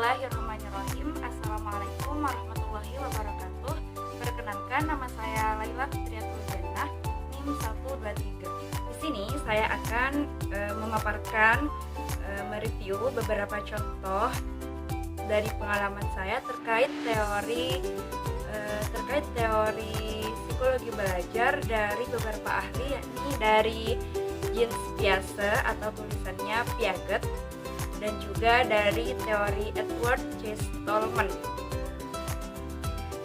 Bismillahirrahmanirrahim. Assalamualaikum warahmatullahi wabarakatuh. Perkenalkan, nama saya Laila Fitriyatul Jannah, NIM 123. Di sini saya akan memaparkan mereview beberapa contoh dari pengalaman saya terkait teori psikologi belajar dari beberapa ahli, yakni dari Jean Piaget atau tulisannya Piaget, dan juga dari teori Edward J. Stallman.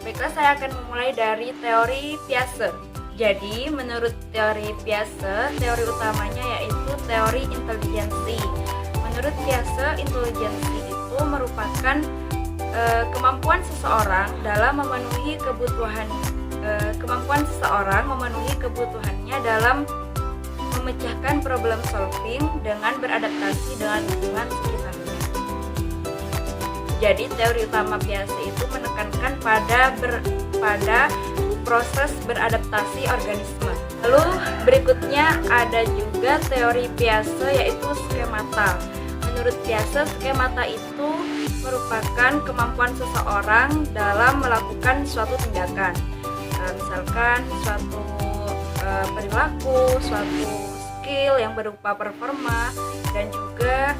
Baiklah, saya akan memulai dari teori Piaget. Jadi, menurut teori Piaget, teori utamanya yaitu teori intelijensi. Menurut Piaget, intelijensi itu merupakan kemampuan seseorang dalam memenuhi kebutuhannya dalam memecahkan problem solving dengan beradaptasi dengan lingkungan sekitarnya. Jadi teori utama Piaget itu menekankan pada proses beradaptasi organisme. Lalu berikutnya ada juga teori Piaget yaitu skemata. Menurut Piaget, skemata itu merupakan kemampuan seseorang dalam melakukan suatu tindakan. Misalkan suatu perilaku, suatu skill yang berupa performa, dan juga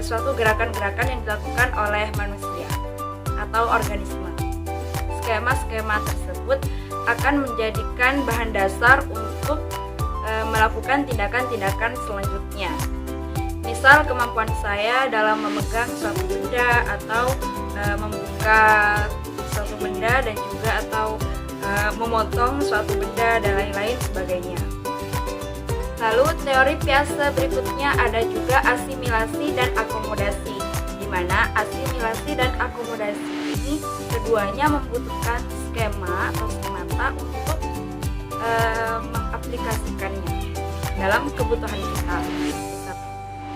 suatu gerakan-gerakan yang dilakukan oleh manusia atau organisme. Skema-skema tersebut akan menjadikan bahan dasar untuk melakukan tindakan-tindakan selanjutnya. Misal, kemampuan saya dalam memegang suatu benda atau membuka suatu benda, dan juga atau memotong suatu benda dan lain-lain sebagainya. Lalu teori Piaget berikutnya ada juga asimilasi dan akomodasi, di mana asimilasi dan akomodasi ini keduanya membutuhkan skema atau skemata untuk mengaplikasikannya dalam kebutuhan kita.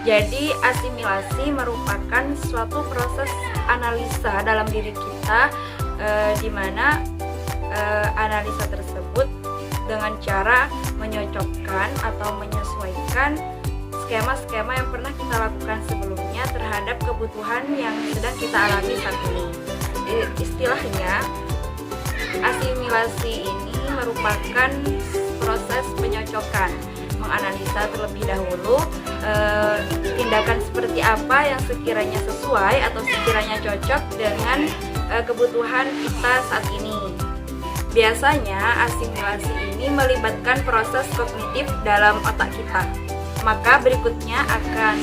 Jadi asimilasi merupakan suatu proses analisa dalam diri kita, di mana analisa tersebut dengan cara menyocokkan atau menyesuaikan skema-skema yang pernah kita lakukan sebelumnya terhadap kebutuhan yang sedang kita alami saat ini. Istilahnya, asimilasi ini merupakan proses penyocokkan, menganalisa terlebih dahulu tindakan seperti apa yang sekiranya sesuai atau sekiranya cocok dengan kebutuhan kita saat ini. Biasanya asimilasi ini melibatkan proses kognitif dalam otak kita. Maka berikutnya akan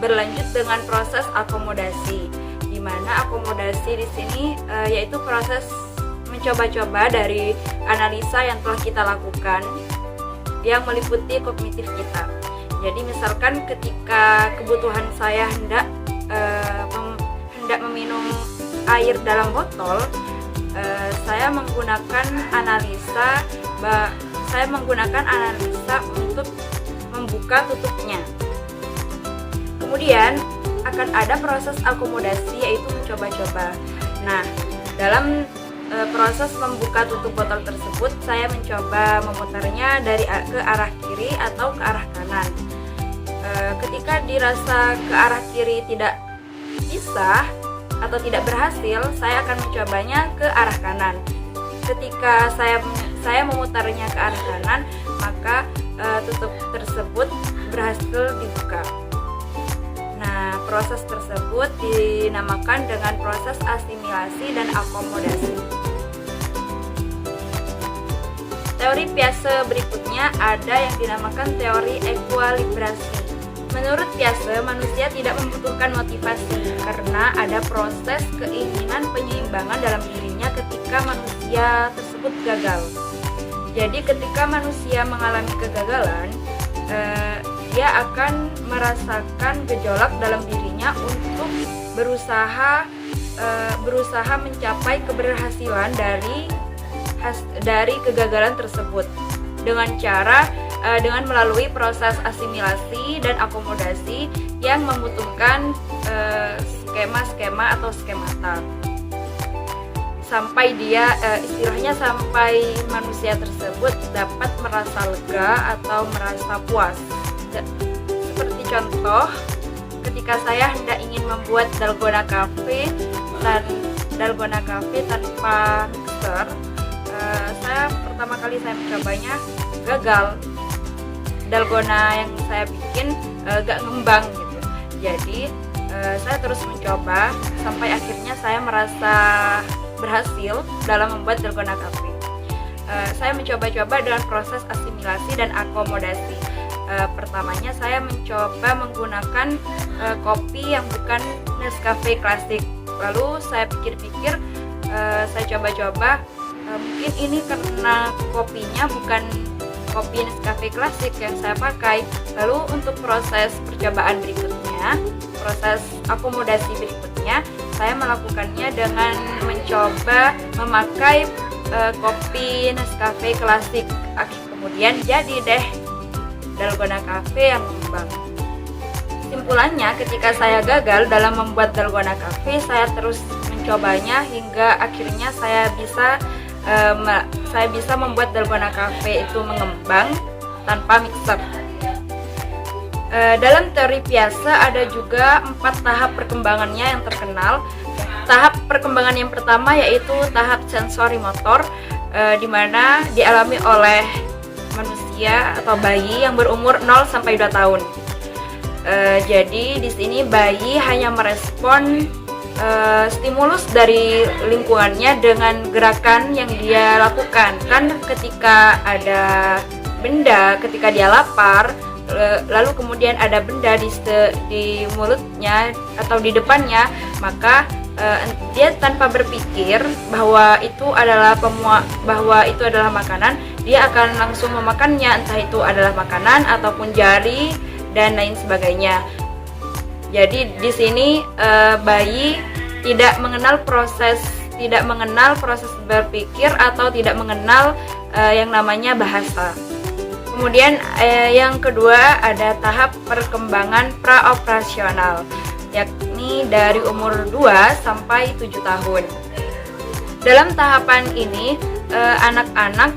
berlanjut dengan proses akomodasi, di mana akomodasi di sini yaitu proses mencoba-coba dari analisa yang telah kita lakukan yang meliputi kognitif kita. Jadi misalkan ketika kebutuhan saya hendak meminum air dalam botol, saya menggunakan analisa untuk membuka tutupnya. Kemudian akan ada proses akomodasi, yaitu mencoba-coba. Nah, dalam proses membuka tutup botol tersebut, saya mencoba memutarnya ke arah kiri atau ke arah kanan. Ketika dirasa ke arah kiri tidak bisa atau tidak berhasil, saya akan mencobanya ke arah kanan. Ketika saya memutarnya ke arah kanan, maka tutup tersebut berhasil dibuka. Nah, proses tersebut dinamakan dengan proses asimilasi dan akomodasi. Teori Piaget berikutnya ada yang dinamakan teori ekuilibrasi. Menurut Piaget, manusia tidak membutuhkan motivasi karena ada proses keinginan penyeimbangan dalam dirinya ketika manusia tersebut gagal. Jadi ketika manusia mengalami kegagalan, dia akan merasakan gejolak dalam dirinya untuk berusaha mencapai keberhasilan dari kegagalan tersebut dengan melalui proses asimilasi dan akomodasi yang membutuhkan skema-skema atau skemata. Sampai manusia tersebut dapat merasa lega atau merasa puas. Seperti contoh, ketika saya hendak ingin membuat dalgona cafe tanpa mixer, saya pertama kali saya mencobanya gagal. Dalgona yang saya bikin gak ngembang gitu. Jadi saya terus mencoba sampai akhirnya saya merasa berhasil dalam membuat dalgona cafe. Saya mencoba-coba dengan proses asimilasi dan akomodasi. Pertamanya saya mencoba menggunakan kopi yang bukan Nescafe klasik. Lalu saya pikir-pikir, saya coba-coba, mungkin ini karena kopinya bukan kopi Nescafe klasik yang saya pakai. Lalu untuk proses percobaan berikutnya, proses akomodasi berikutnya, saya melakukannya dengan mencoba memakai kopi Nescafe klasik. Kemudian jadi deh dalgona cafe yang ngembang. Simpulannya, ketika saya gagal dalam membuat dalgona cafe, saya terus mencobanya hingga akhirnya saya bisa membuat dalgona cafe itu mengembang tanpa mixer. Dalam teori Piaget ada juga 4 tahap perkembangannya yang terkenal. Tahap perkembangan yang pertama yaitu tahap sensori motor, di mana dialami oleh manusia atau bayi yang berumur 0 sampai 2 tahun. Jadi di sini bayi hanya merespon stimulus dari lingkungannya dengan gerakan yang dia lakukan. Kan ketika ada benda, ketika dia lapar, lalu kemudian ada benda di mulutnya atau di depannya, maka dia tanpa berpikir bahwa itu adalah makanan, dia akan langsung memakannya, entah itu adalah makanan ataupun jari dan lain sebagainya. Jadi di sini bayi tidak mengenal proses berpikir atau tidak mengenal yang namanya bahasa. Kemudian yang kedua ada tahap perkembangan praoperasional, yakni dari umur 2 sampai 7 tahun. Dalam tahapan ini, anak-anak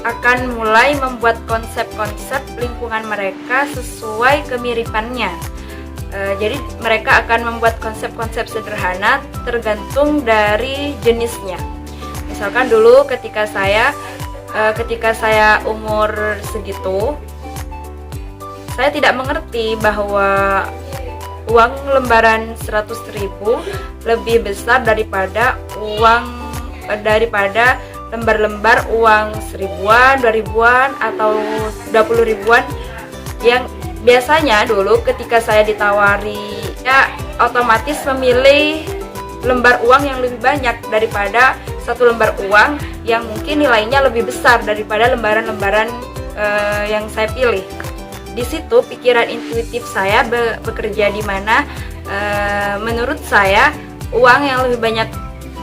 akan mulai membuat konsep-konsep lingkungan mereka sesuai kemiripannya. Jadi mereka akan membuat konsep-konsep sederhana tergantung dari jenisnya. Misalkan dulu ketika saya umur segitu, saya tidak mengerti bahwa uang lembaran 100.000 lebih besar daripada lembar-lembar uang 1.000-an, 2.000-an, atau 20.000-an yang biasanya dulu ketika saya ditawari, ya otomatis memilih lembar uang yang lebih banyak daripada satu lembar uang yang mungkin nilainya lebih besar daripada lembaran-lembaran yang saya pilih. Di situ pikiran intuitif saya bekerja, di mana menurut saya uang yang lebih banyak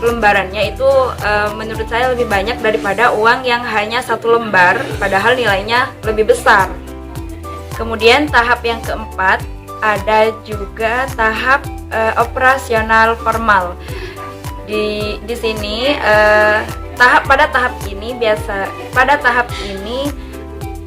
lembarannya itu menurut saya lebih banyak daripada uang yang hanya satu lembar padahal nilainya lebih besar. Kemudian tahap yang keempat ada juga tahap operasional formal. Di sini pada tahap ini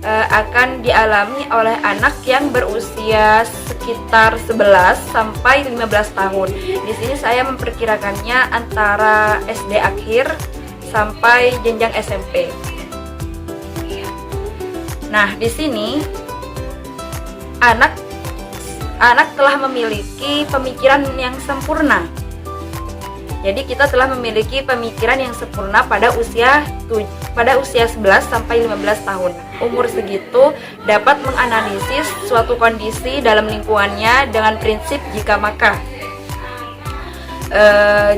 akan dialami oleh anak yang berusia sekitar 11 sampai 15 tahun. Di sini saya memperkirakannya antara SD akhir sampai jenjang SMP. Nah, di sini anak telah memiliki pemikiran yang sempurna. Jadi kita telah memiliki pemikiran yang sempurna pada usia 11 sampai 15 tahun. Umur segitu dapat menganalisis suatu kondisi dalam lingkungannya dengan prinsip jika maka.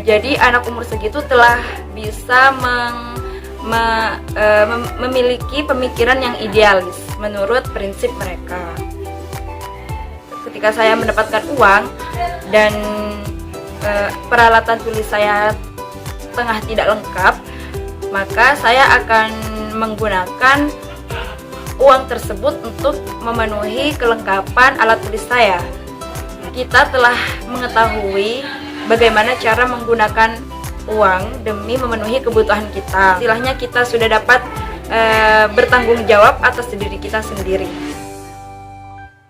Jadi anak umur segitu telah bisa memiliki pemikiran yang idealis menurut prinsip mereka. Ketika saya mendapatkan uang dan peralatan tulis saya tengah tidak lengkap, maka saya akan menggunakan uang tersebut untuk memenuhi kelengkapan alat tulis saya. Kita telah mengetahui bagaimana cara menggunakan uang demi memenuhi kebutuhan kita. Istilahnya kita sudah dapat bertanggung jawab atas diri kita sendiri.